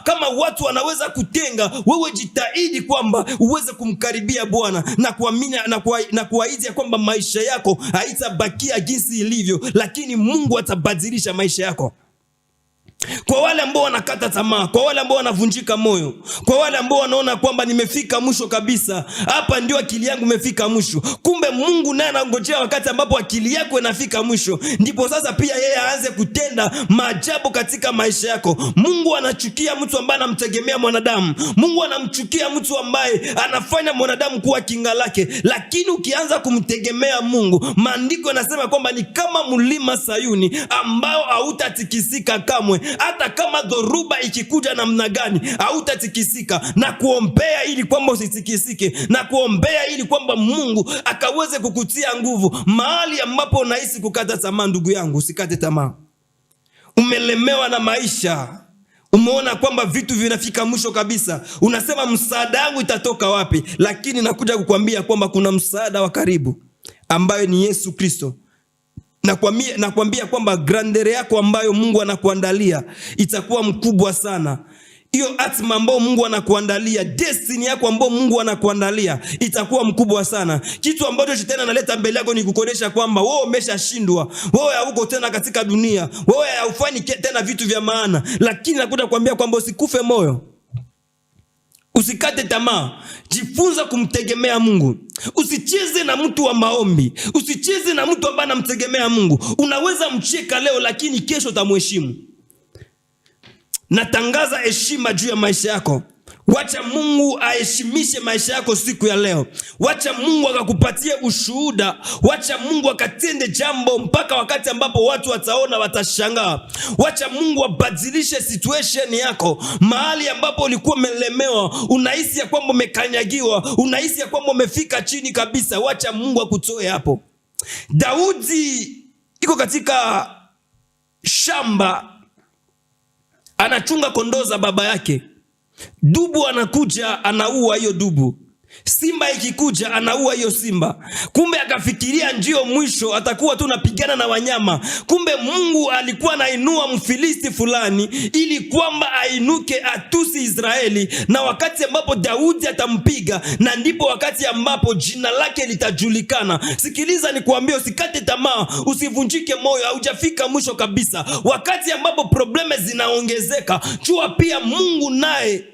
Kama watu wanaweza kutenga, wewe jitahidi kwamba uweze kumkaribia Bwana na kuamini na kuahidi kwamba maisha yako haitabakia jinsi ilivyo, lakini Mungu atabadilisha maisha yako. Kwa wale ambao wanakata tamaa, kwa wale ambao wanavunjika moyo, kwa wale ambao wanaona kwamba nimefika mwisho kabisa, hapa ndio akili yangu imefika mwisho. Kumbe Mungu naye anangojea wakati ambapo akili yako inafika mwisho, ndipo sasa pia yeye aanze kutenda maajabu katika maisha yako. Mungu anachukia mtu ambaye anamtegemea mwanadamu. Mungu anamchukia mtu ambaye anafanya mwanadamu kuwa kinga lake. Lakini ukianza kumtegemea Mungu, maandiko yanasema kwamba ni kama mlima Sayuni ambao hautatikisika kamwe. Hata kama dhoruba ikikuja namna gani hautatikisika. Na kuombea ili kwamba usitikisike, na kuombea ili kwamba Mungu akaweze kukutia nguvu mahali ambapo unahisi kukata tamaa. Ndugu yangu, usikate tamaa. Umelemewa na maisha, umeona kwamba vitu vinafika mwisho kabisa, unasema msaada wangu itatoka wapi? Lakini nakuja kukwambia kwamba kuna msaada wa karibu ambaye ni Yesu Kristo. Nakwambia kwamba grandeur yako ambayo Mungu anakuandalia itakuwa mkubwa sana. Hiyo hatima ambayo Mungu anakuandalia, destiny yako ambayo Mungu anakuandalia itakuwa mkubwa sana. Kitu ambacho shetani analeta mbele yako ni kukuonesha kwamba wewe umeshashindwa, wewe hauko tena katika dunia, wewe haufanyi tena vitu vya maana. Lakini nakuja kuambia kwamba usikufe moyo, usikate tamaa, jifunza kumtegemea Mungu. Usicheze na mtu wa maombi, usicheze na mtu ambaye anamtegemea Mungu. Unaweza mcheka leo, lakini kesho utamheshimu. Natangaza heshima juu ya maisha yako. Wacha Mungu aheshimishe maisha yako siku ya leo. Wacha Mungu akakupatie ushuhuda. Wacha Mungu akatende jambo mpaka wakati ambapo watu wataona, watashangaa. Wacha Mungu abadilishe situation yako. Mahali ambapo ulikuwa umelemewa, unahisi ya kwamba umekanyagiwa, unahisi ya kwamba umefika chini kabisa, wacha Mungu akutoe hapo. Daudi iko katika shamba, anachunga kondoo za baba yake. Dubu anakuja, anaua hiyo dubu. Simba ikikuja, anaua hiyo simba. Kumbe akafikiria ndio mwisho, atakuwa tu napigana na wanyama. Kumbe Mungu alikuwa anainua Mfilisti fulani ili kwamba ainuke atusi Israeli, na wakati ambapo Daudi atampiga, na ndipo wakati ambapo jina lake litajulikana. Sikiliza nikuambie, usikate tamaa, usivunjike moyo, haujafika mwisho kabisa. Wakati ambapo probleme zinaongezeka, jua pia Mungu naye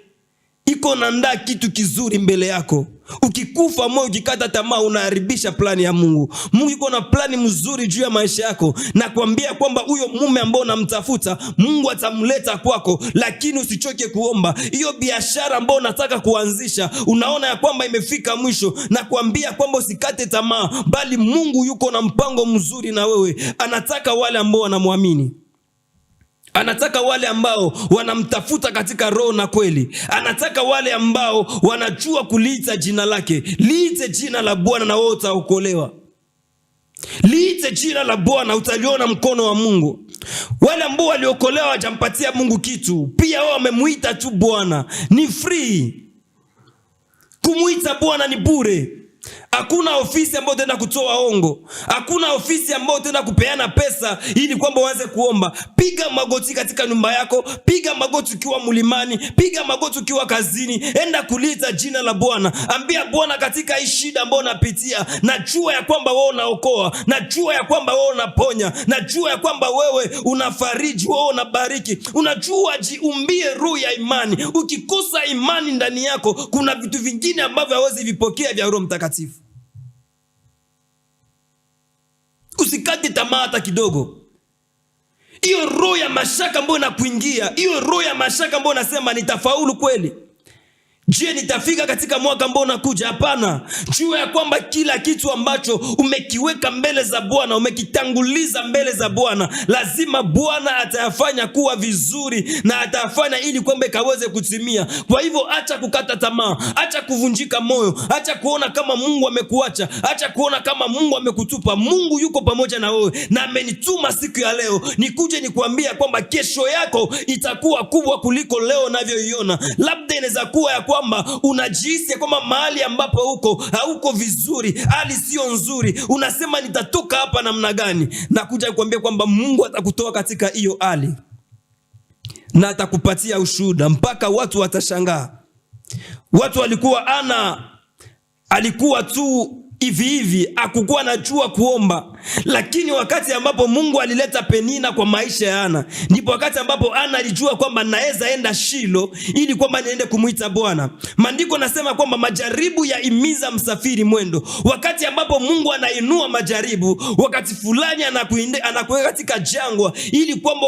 iko naandaa kitu kizuri mbele yako. Ukikufa moyo, ukikata tamaa, unaharibisha plani ya Mungu. Mungu yuko na plani mzuri juu ya maisha yako, na kuambia kwamba huyo mume ambao unamtafuta Mungu atamleta kwako, lakini usichoke kuomba. Hiyo biashara ambayo unataka kuanzisha, unaona ya kwamba imefika mwisho, na kuambia kwamba usikate tamaa, bali Mungu yuko na mpango mzuri na wewe. Anataka wale ambao wanamwamini. Anataka wale ambao wanamtafuta katika roho na kweli. Anataka wale ambao wanajua kuliita jina lake. Liite jina la Bwana na wewe utaokolewa. Liite jina la Bwana, utaliona mkono wa Mungu. Wale ambao waliokolewa hawajampatia Mungu kitu, pia wao wamemuita tu Bwana. Ni free. Kumuita Bwana ni bure. Hakuna ofisi ambayo utaenda kutoa hongo. Hakuna ofisi ambayo utaenda kupeana pesa ili kwamba uanze kuomba. Piga magoti katika nyumba yako, piga magoti ukiwa mlimani, piga magoti ukiwa kazini, enda kuliita jina la Bwana. Ambia Bwana, katika hii shida ambayo unapitia, najua ya kwamba wewe unaokoa, najua ya kwamba wewe unaponya, najua ya kwamba wewe unafariji, wewe unabariki. Unajua, jiumbie roho ya imani. Ukikosa imani ndani yako, kuna vitu vingine ambavyo hawezi vipokea vya Roho Mtakatifu. Usikate tamaa hata kidogo. Hiyo roho ya mashaka ambayo inakuingia, hiyo roho ya mashaka ambayo unasema nitafaulu kweli? Je, nitafika katika mwaka ambao unakuja? Hapana. Jua ya kwamba kila kitu ambacho umekiweka mbele za Bwana, umekitanguliza mbele za Bwana, lazima Bwana atayafanya kuwa vizuri, na atafanya ili kwamba kaweze kutimia. Kwa hivyo acha kukata tamaa, acha kuvunjika moyo, acha kuona kama Mungu amekuacha, acha kuona kama Mungu amekutupa. Mungu yuko pamoja na wewe, na amenituma siku ya leo nikuje nikuambia kwamba kesho yako itakuwa kubwa kuliko leo unavyoiona. Labda inaweza kuwa ya kwamba unajihisi kwamba mahali ambapo huko hauko vizuri, hali sio nzuri, unasema nitatoka hapa namna gani? Na kuja kuambia kwamba Mungu atakutoa katika hiyo hali, na atakupatia ushuhuda mpaka watu watashangaa. Watu walikuwa alikuwa tu hivi, hakukuwa anajua kuomba, lakini wakati ambapo Mungu alileta Penina kwa maisha ya Hana, ndipo wakati ambapo Hana alijua kwamba naweza enda Shilo ili kwamba niende kumuita Bwana. Maandiko nasema kwamba majaribu yaimiza msafiri mwendo. Wakati ambapo Mungu anainua majaribu, wakati fulani anakuweka katika jangwa ili kwamba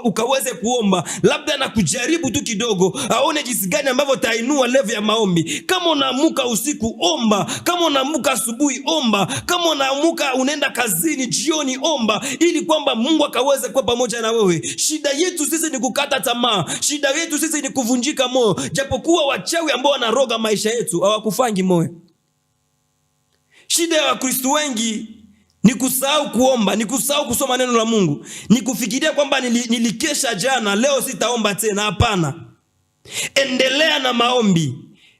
ukaweze kuomba. Labda anakujaribu tu kidogo, aone jinsi gani ambavyo tainua level ya maombi. Kama unaamuka usiku, omba. Kama unaamuka asubuhi, omba. Kama unaamuka unaenda kazini jioni, omba, ili kwamba Mungu akaweze kuwa pamoja na wewe. Shida yetu sisi ni kukata tamaa. Shida yetu sisi ni kuvunjika moyo. Japokuwa wachawi ambao wanaroga maisha yetu hawakufangi moyo. Shida ya Wakristo wengi ni kusahau kuomba, ni kusahau kusoma neno la Mungu, ni kufikiria kwamba nilikesha jana, leo sitaomba tena. Hapana. Endelea na maombi.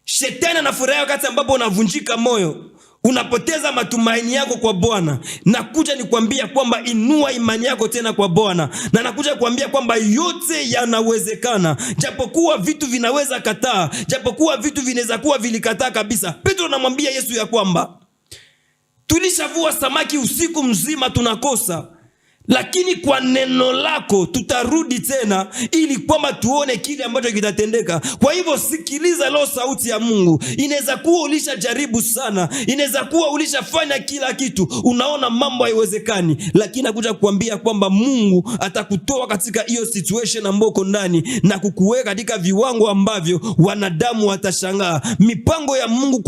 Shetani anafurahi wakati ambapo unavunjika moyo, unapoteza matumaini yako kwa Bwana. Nakuja nikwambia kwamba inua imani yako tena kwa Bwana, na nakuja kuambia kwamba yote yanawezekana. Japokuwa vitu vinaweza kataa, japokuwa vitu vinaweza kuwa vilikataa kabisa. Petro anamwambia Yesu ya kwamba tulishavua samaki usiku mzima tunakosa, lakini kwa neno lako tutarudi tena ili kwamba tuone kile ambacho kitatendeka. Kwa hivyo sikiliza leo sauti ya Mungu. Inaweza kuwa ulishajaribu sana, inaweza kuwa ulishafanya kila kitu, unaona mambo haiwezekani, lakini nakuja kuambia kwamba Mungu atakutoa katika hiyo situation ambayo uko ndani na kukuweka katika viwango ambavyo wanadamu watashangaa. Mipango ya Mungu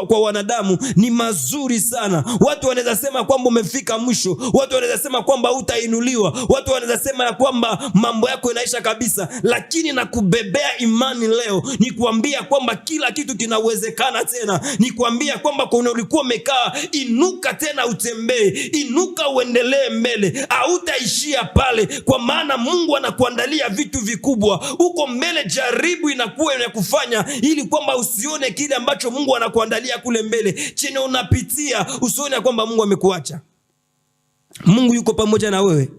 kwa wanadamu ni mazuri sana. Watu wanaweza sema kwamba umefika mwisho, watu wanaweza sema kwamba utainuliwa, watu wanaweza sema ya kwamba mambo yako inaisha kabisa, lakini nakubebea imani leo ni kuambia kwamba kila kitu kinawezekana tena. Ni kuambia kwamba kuna ulikuwa umekaa, inuka tena utembee, inuka uendelee mbele. Hautaishia pale, kwa maana Mungu anakuandalia vitu vikubwa huko mbele. Jaribu inakuwa inakufanya ili kwamba usione kile ambacho Mungu anakuandalia kule mbele. Chenye unapitia usione kwamba Mungu amekuacha. Mungu yuko pamoja na wewe.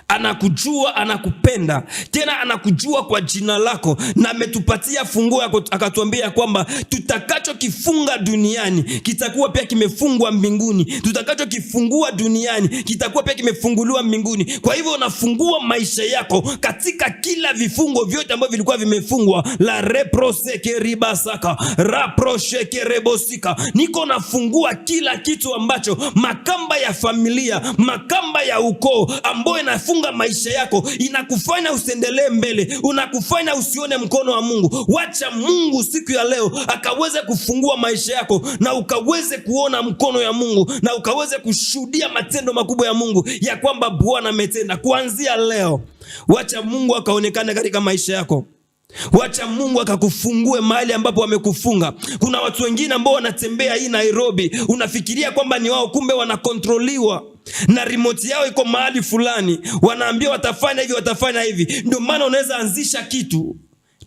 Anakujua, anakupenda, tena anakujua kwa jina lako, na ametupatia funguo akatuambia kwamba tutakachokifunga duniani kitakuwa pia kimefungwa mbinguni, tutakachokifungua duniani kitakuwa pia kimefunguliwa mbinguni. Kwa hivyo unafungua maisha yako katika kila vifungo vyote ambavyo vilikuwa vimefungwa. La reproseke ribasaka raprosheke rebosika, niko nafungua kila kitu ambacho makamba ya familia, makamba ya ukoo ambayo inafunga maisha yako, inakufanya usiendelee mbele, unakufanya usione mkono wa Mungu. Wacha Mungu siku ya leo akaweze kufungua maisha yako, na ukaweze kuona mkono ya Mungu, na ukaweze kushuhudia matendo makubwa ya Mungu, ya kwamba Bwana ametenda. Kuanzia leo, wacha Mungu akaonekane katika maisha yako. Wacha Mungu akakufungue mahali ambapo wamekufunga. Kuna watu wengine ambao wanatembea hii Nairobi, unafikiria kwamba ni wao, kumbe wanakontroliwa na remote yao iko mahali fulani, wanaambia watafanya hivi, watafanya hivi. Ndio maana unaweza anzisha kitu,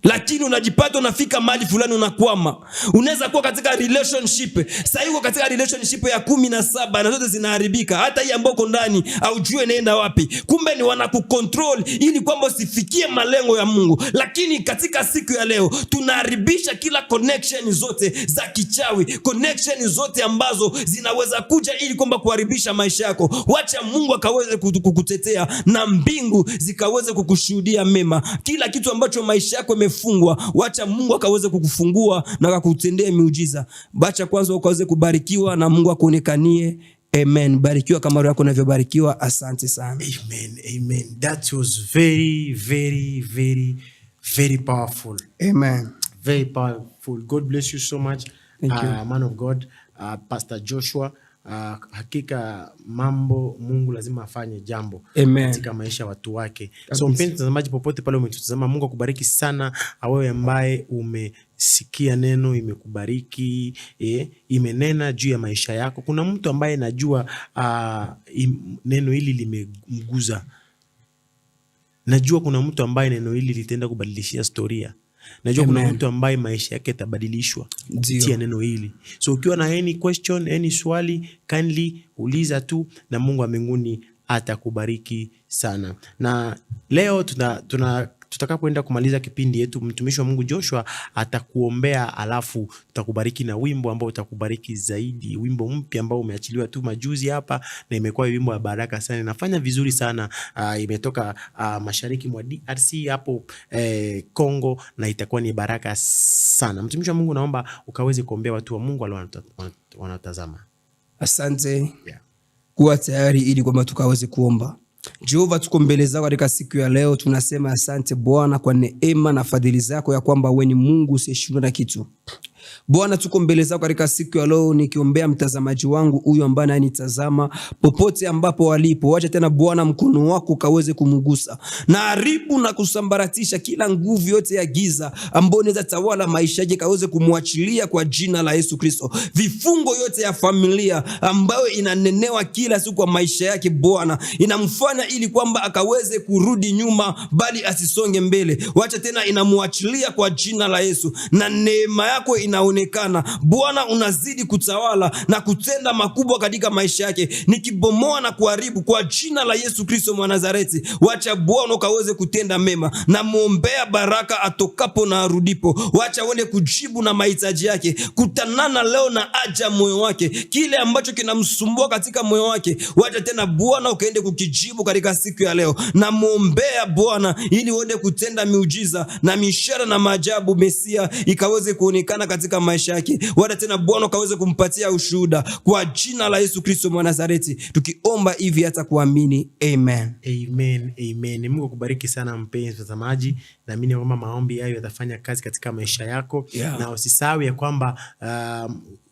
lakini unajipata unafika mahali fulani unakwama. Unaweza kuwa katika relationship, sasa uko katika relationship ya 17 na zote zinaharibika, hata hii ambayo uko ndani haujui inaenda wapi. Kumbe ni wanakucontrol ili kwamba usifikie malengo ya Mungu. Lakini katika siku ya leo tunaharibisha kila connection zote za kichawi, connection zote ambazo zinaweza kuja ili kwamba kuharibisha maisha yako. Wacha Mungu akaweze kukutetea, na mbingu zikaweze kukushuhudia mema. Kila kitu ambacho maisha yako fungwa, wacha Mungu akaweze kukufungua na akakutendea miujiza. Bacha kwanza ukaweze kubarikiwa na Mungu akuonekanie. Amen. Barikiwa kama roho yako inavyobarikiwa. Asante sana. Amen. Amen. That was very, very, very, very powerful. Amen. Very powerful. God bless you so much. Thank you. Man of God, Pastor Joshua. Hakika mambo, Mungu lazima afanye jambo katika maisha watu wake. So mpenzi mtazamaji, popote pale umetutazama, Mungu akubariki sana. Wewe ambaye umesikia neno imekubariki, imenena juu ya maisha yako. Kuna mtu ambaye najua neno hili limemguza. Najua kuna mtu ambaye neno hili litenda kubadilishia historia. Najua kuna mtu ambaye maisha yake yatabadilishwa kupitia neno hili. So ukiwa na any question, any swali, kindly uliza tu, na Mungu wa mbinguni atakubariki sana. Na leo tutakapoenda kumaliza kipindi yetu, mtumishi wa Mungu Joshua atakuombea, alafu tutakubariki na wimbo ambao utakubariki zaidi, wimbo mpya ambao umeachiliwa tu majuzi hapa, na imekuwa wimbo wa baraka sana, inafanya vizuri sana. Imetoka mashariki mwa DRC hapo Kongo, na itakuwa ni baraka sana. Mtumishi wa Mungu, naomba ukaweze kuombea watu wa Mungu wale wanatazama. Asante. Kuwa tayari ili kwamba tukaweze kuomba. Jehova, tuko mbele zako katika siku ya leo, tunasema asante Bwana kwa neema na fadhili zako, ya kwamba wewe ni Mungu usiyeshindwa na kitu. Bwana, tuko mbele zako katika siku ya leo nikiombea mtazamaji wangu huyu ambaye ananitazama popote ambapo walipo. Wacha tena Bwana mkono wako kaweze kumgusa, na haribu na kusambaratisha kila nguvu yote ya giza ambayo inaweza tawala maisha yake, kaweze kumwachilia kwa jina la Yesu Kristo. Vifungo yote ya familia ambayo inanenewa kila siku kwa maisha yake, Bwana, inamfanya ili kwamba akaweze kurudi nyuma bali asisonge mbele. Wacha tena inamwachilia kwa jina la Yesu, na neema yako inaonekana. Bwana, unazidi kutawala na kutenda makubwa katika maisha yake, nikibomoa na kuharibu kwa jina la Yesu Kristo mwa Nazareti. Wacha Bwana ukaweze kutenda mema, na muombea baraka atokapo na arudipo. Wacha uende kujibu na mahitaji yake. Kutanana leo na aja moyo wake, kile ambacho kinamsumbua katika moyo wake, wacha tena Bwana ukaende kukijibu katika siku ya leo. Na muombea Bwana ili uende kutenda miujiza na mishara na maajabu, Mesia ikaweze kuonekana katika maisha yake. Wacha tena Bwana ukaweze kumpatia ushuhuda kwa jina la Yesu Kristo mwa Nazareti, tukiomba hivi hata kuamini. Amen. Amen. Amen. Mungu akubariki sana mpenzi mtazamaji. Naamini kwamba maombi hayo yatafanya kazi katika maisha yako. Na usisahau ya kwamba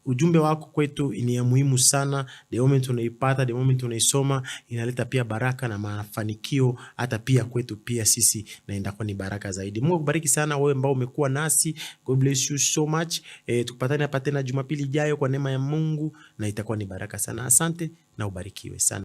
ujumbe wako kwetu ni ya muhimu sana. The moment unaipata, the moment unaisoma, inaleta pia baraka na mafanikio hata pia kwetu pia sisi, na inakuwa ni baraka zaidi. Mungu akubariki sana wewe ambao umekuwa nasi. God bless you so much. Tukupatane hapa tena Jumapili ijayo kwa neema ya Mungu, na itakuwa ni baraka sana. Asante na ubarikiwe sana.